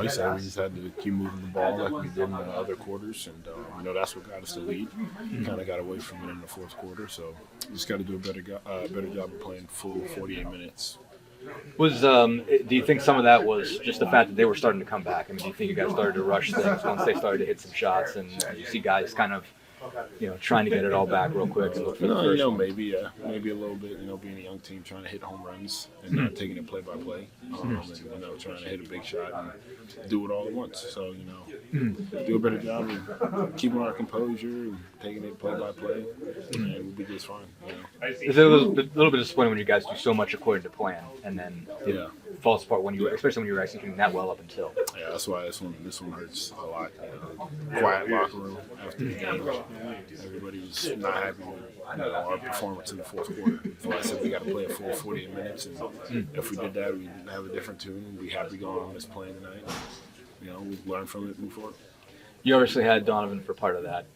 he said we just had to keep moving the ball like we did in the other quarters, and that's what got us the lead. Kind of got away from it in the fourth quarter, so just got to do a better job of playing full 48 minutes. Do you think some of that was just the fact that they were starting to come back? I mean, do you think you guys started to rush things once they started to hit some shots, and you see guys kind of, trying to get it all back real quick and look for the first one? Maybe a little bit. Being a young team, trying to hit home runs and not taking it play by play, and trying to hit a big shot and do it all at once. So do a better job of keeping our composure and taking it play by play, and we'll be just fine. Is it a little bit disappointing when you guys do so much according to plan and then it falls apart especially when you were executing that well up until? Yeah, that's why this one hurts a lot. Quiet locker room after the game. Everybody was not happy with our performance in the fourth quarter. So I said we got to play a full 48 minutes, and if we did that, we'd have a different tune. We'd be happy going on this play tonight. We'd learn from it, move forward. You obviously had Donovan for part of that.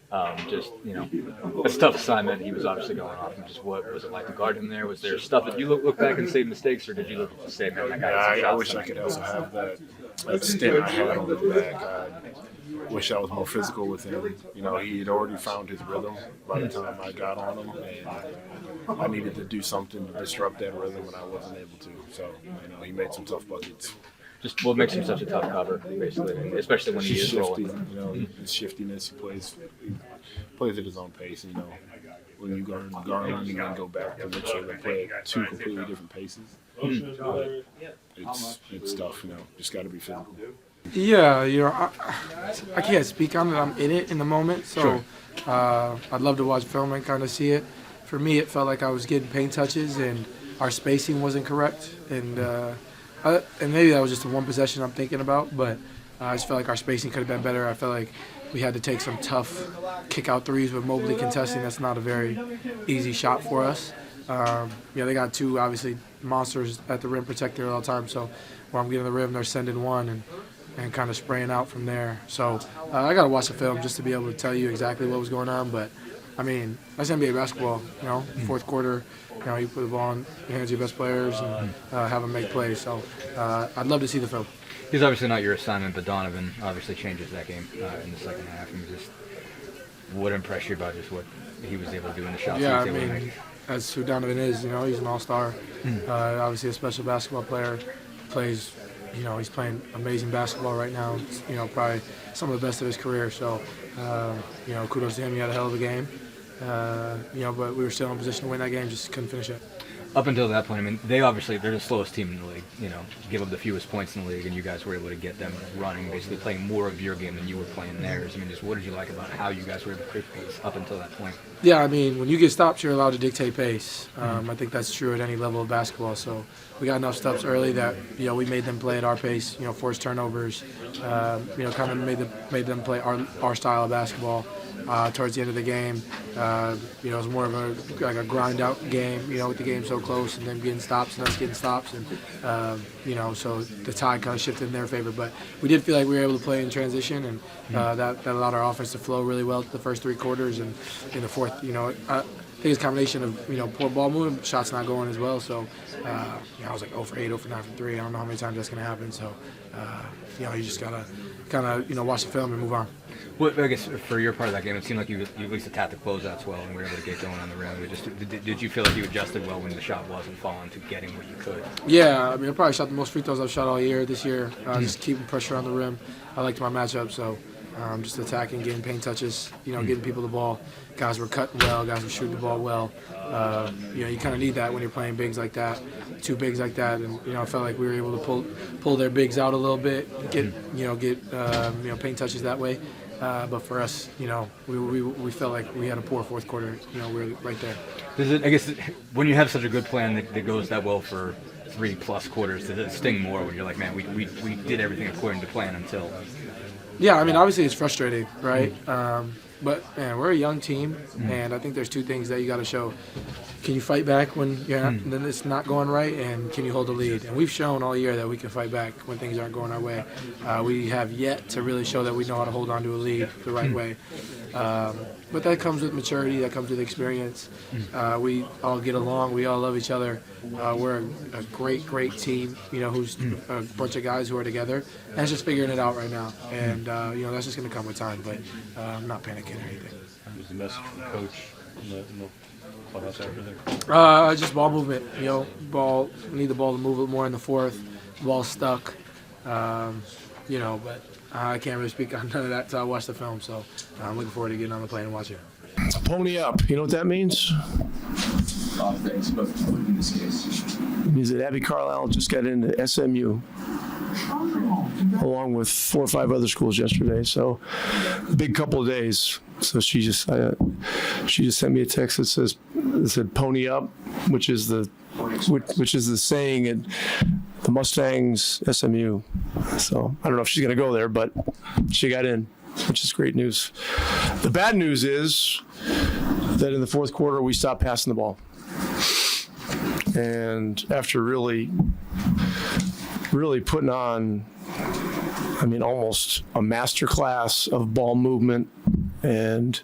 It's a tough assignment. He was obviously going off. And just what was it like to guard him there? Was there stuff that you look back and say mistakes, or did you look and say, man, that guy? I wish I could also have that stint I had on his back. I wish I was more physical with him. He had already found his rhythm by the time I got on him, and I needed to do something to disrupt that rhythm, and I wasn't able to. So, he made some tough buckets. Just what makes him such a tough cover, basically, and especially when he is rolling. His shiftiness, he plays at his own pace. When you guard Carlisle, you can go back to make sure they play at two completely different paces. But it's tough. Just got to be physical. Yeah, I can't speak on it. I'm in it in the moment, so I'd love to watch film and kind of see it. For me, it felt like I was getting paint touches and our spacing wasn't correct, and maybe that was just the one possession I'm thinking about, but I just felt like our spacing could have been better. I felt like we had to take some tough kick-out threes with Mobley contesting. That's not a very easy shot for us. They got two, obviously, monsters at the rim protector all the time, so when I'm getting the rim, they're sending one and kind of spraying out from there. So I got to watch the film just to be able to tell you exactly what was going on, but I mean, that's NBA basketball, fourth quarter, you put the ball in the hands of your best players and have them make plays. So I'd love to see the film. He's obviously not your assignment, but Donovan obviously changes that game in the second half. And just what impressed you about just what he was able to do in the shots? Yeah, I mean, that's who Donovan is. He's an all-star. Obviously a special basketball player. Plays, he's playing amazing basketball right now. It's, probably some of the best of his career. So, kudos to him. He had a hell of a game. But we were still in position to win that game, just couldn't finish it. Up until that point, I mean, they're the slowest team in the league, give up the fewest points in the league, and you guys were able to get them running, basically playing more of your game than you were playing theirs. I mean, just what did you like about how you guys were able to create pace up until that point? Yeah, I mean, when you get stops, you're allowed to dictate pace. I think that's true at any level of basketball. So we got enough stops early that, we made them play at our pace, forced turnovers, kind of made them play our style of basketball. Towards the end of the game, it was more of a grind-out game, with the game so close and then getting stops and us getting stops. And, so the tide kind of shifted in their favor. But we did feel like we were able to play in transition, and that allowed our offense to flow really well the first three quarters. And in the fourth, I think it's a combination of, poor ball movement, shots not going as well. So, I was like 0 for 8, 0 for 9 from 3. I don't know how many times that's going to happen. So, you just got to kind of, watch the film and move on. Well, I guess for your part of that game, it seemed like you at least attacked the closeouts well and were able to get going on the rim. Did you feel like you adjusted well when the shot wasn't falling to getting what you could? Yeah, I mean, I probably shot the most free throws I've shot all year this year. Just keeping pressure on the rim. I liked my matchup, so just attacking, getting paint touches, getting people the ball. Guys were cutting well, guys were shooting the ball well. You kind of need that when you're playing bigs like that, two bigs like that, and I felt like we were able to pull their bigs out a little bit, get paint touches that way. But for us, we felt like we had a poor fourth quarter. We were right there. I guess when you have such a good plan that goes that well for 3+ quarters, does it sting more when you're like, man, we did everything according to plan until? Yeah, I mean, obviously it's frustrating, right? But man, we're a young team, and I think there's two things that you got to show. can you fight back when then it's not going right, and can you hold the lead? And we've shown all year that we can fight back when things aren't going our way. We have yet to really show that we know how to hold on to a lead the right way. But that comes with maturity. That comes with experience. We all get along. We all love each other. We're a great team. Who's a bunch of guys who are together, and it's just figuring it out right now. And that's just going to come with time. But I'm not panicking or anything. Was the message from coach in the clubhouse after there? Just ball movement. We need the ball to move a little more in the fourth. The ball's stuck. But I can't really speak on none of that until I watch the film. So I'm looking forward to getting on the plane and watching it. Pony up. You know what that means? A lot of things, but in this case, It means that Abby Carlisle just got into SMU, along with 4 or 5 other schools yesterday. So, big couple of days. So she just sent me a text that said "pony up," which is the saying at the Mustangs SMU. So I don't know if she's going to go there, but she got in, which is great news. The bad news is that in the fourth quarter we stopped passing the ball, and after really putting on, almost a master class of ball movement and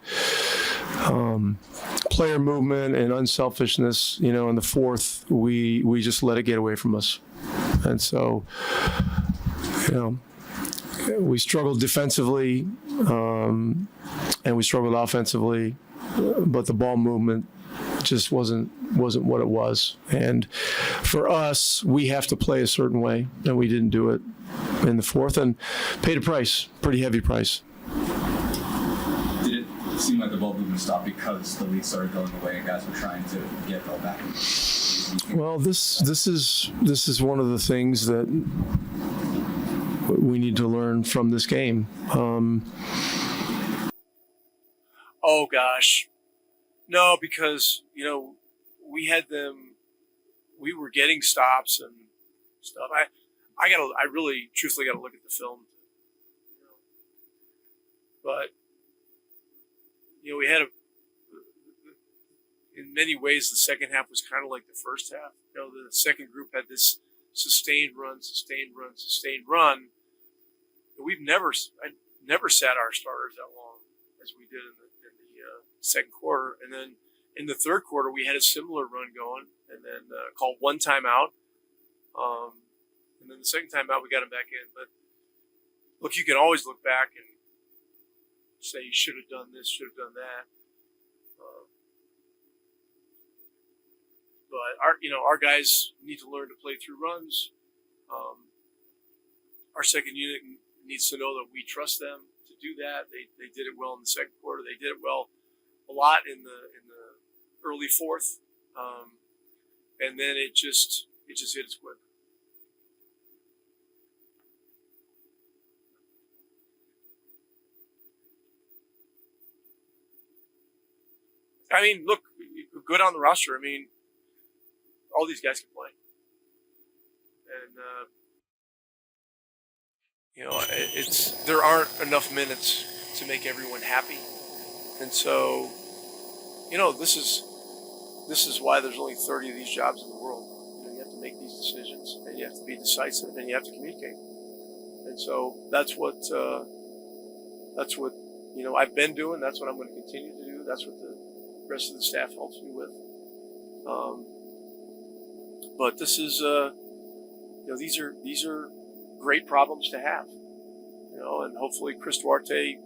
player movement and unselfishness, in the fourth, we just let it get away from us. And so, we struggled defensively, and we struggled offensively, but the ball movement just wasn't what it was. And for us, we have to play a certain way, and we didn't do it in the fourth and paid a price, pretty heavy price. did it seem like the ball movement stopped because the lead started going away and guys were trying to get it all back? Well, this is one of the things that we need to learn from this game. Oh gosh, no, because we had them. We were getting stops and stuff. I really, truthfully, got to look at the film. But we had in many ways, the second half was kind of like the first half. The second group had this sustained run. I never sat our starters that long as we did in the second quarter. And then in the third quarter, we had a similar run going, and then called one timeout. And then the second timeout, we got him back in. But look, you can always look back and say you should have done this, should have done that. But our guys need to learn to play through runs. Our second unit needs to know that we trust them to do that. They did it well in the second quarter. They did it well a lot in the early fourth, and then it just hit us quick. Look, good on the roster. All these guys can play, and there aren't enough minutes to make everyone happy, and so this is why there's only 30 of these jobs in the world. You have to make these decisions, and you have to be decisive, and you have to communicate, and so that's what I've been doing. That's what I'm going to continue to do. That's what the rest of the staff helps me with. But this is, these are great problems to have, and hopefully Chris Duarte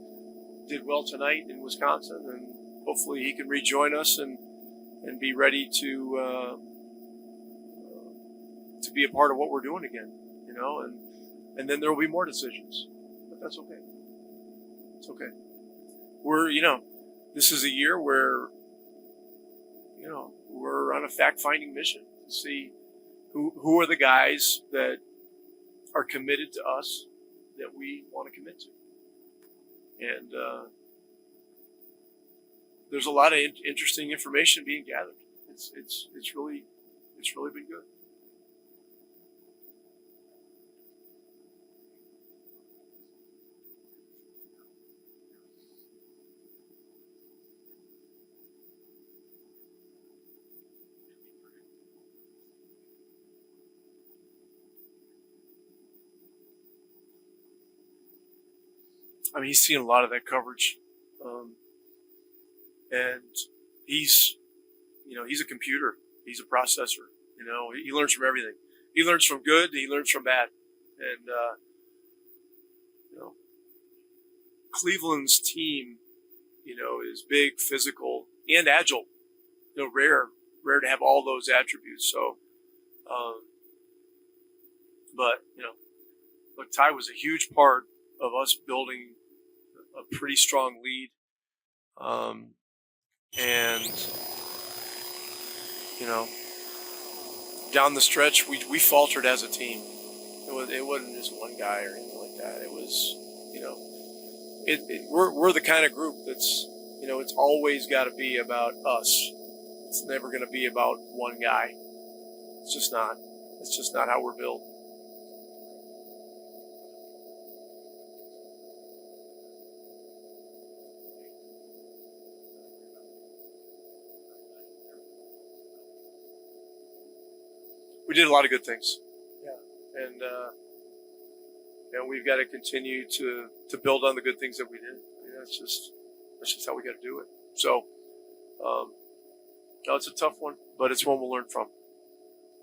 did well tonight in Wisconsin, and hopefully he can rejoin us and be ready to be a part of what we're doing again, and then there will be more decisions, but that's okay. It's okay. This is a year where, we're on a fact-finding mission to see who are the guys that are committed to us that we want to commit to. And there's a lot of interesting information being gathered. It's really been good. I mean, he's seen a lot of that coverage, and he's a computer. He's a processor. He learns from everything. He learns from good. He learns from bad, and Cleveland's team, is big, physical, and agile. Rare to have all those attributes. So, but look, Ty was a huge part of us building a pretty strong lead, and down the stretch we faltered as a team. It wasn't just one guy or anything like that. It was we're the kind of group that's it's always got to be about us. It's never going to be about one guy. It's just not. It's just not how we're built. We did a lot of good things. Yeah. And we've got to continue to build on the good things that we did. That's just how we got to do it. So, no, it's a tough one, but it's one we'll learn from.